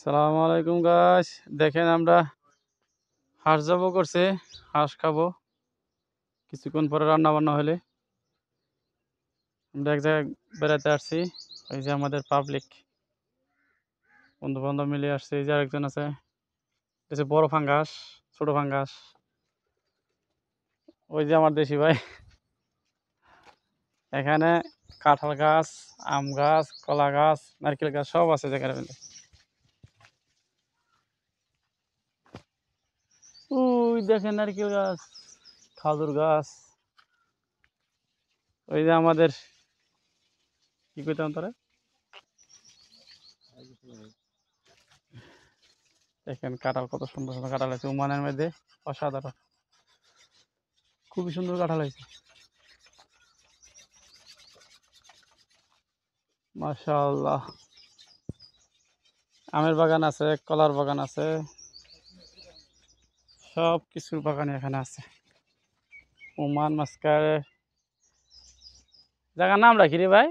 সালামু আলাইকুম গাইস। দেখেন আমরা হাঁস জবাই করছে, হাঁস খাবো কিছুক্ষণ পরে রান্না বান্না হলে। আমরা এক জায়গায় বেড়াতে আসছি, এই যে আমাদের পাবলিক বন্ধু বান্ধব মিলে আসছে। এই যে আরেকজন আছে, এই যে বড় ফাঙ্গাস, ছোট ফাঙ্গাস, ওই যে আমার দেশি ভাই। এখানে কাঁঠাল গাছ, আম গাছ, কলা গাছ, নারকেল গাছ সব আছে যেখানে মিলে। ওই দেখেন নারকেল গাছ, খাজুর গাছ, ওই যে আমাদের কি কইতাম তারা, দেখেন কাঁঠাল কত সুন্দর সুন্দর কাঁঠাল আছে উমানের মধ্যে, অসাধারণ, খুবই সুন্দর কাঁঠাল হয়েছে, মাশাআল্লাহ। আমের বাগান আছে, কলার বাগান আছে, সব কিছুর বাগান এখানে আছে। ওমান মাস্কার জায়গার নাম রাখি রে ভাই,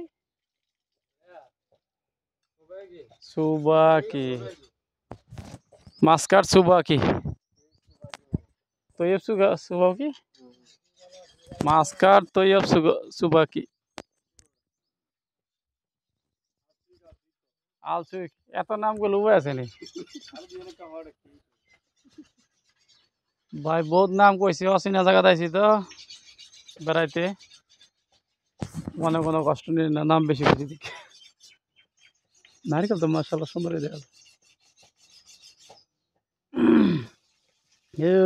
সুবাকি, মাস্কার সুবাকি, তৈয়ব সুবাকি, মাস্কার তৈয়ব সুবাকি, আলসুইক, এত নামগুলো উভয় আছে নি ভাই? বহুত নাম কইছি, অচেনা জায়গা আইছি তো বেড়াইতে, মনে কোনো কষ্ট নেই না, নাম বেশি বেশি দিকে। নারিকেল তো মাশাআল্লাহ সুন্দর দেখা যায়।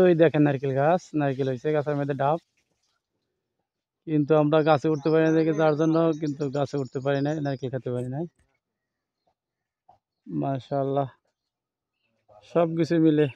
ওই দেখেন নারকেল গাছ, নারকেল হয়েছে গাছের মধ্যে ডাব, কিন্তু আমরা গাছে উঠতে পারি না দেখে তার জন্য কিন্তু গাছে উঠতে পারি নাই, নারকেল খেতে পারি নাই। মাশাআল্লাহ সব কিছু মিলে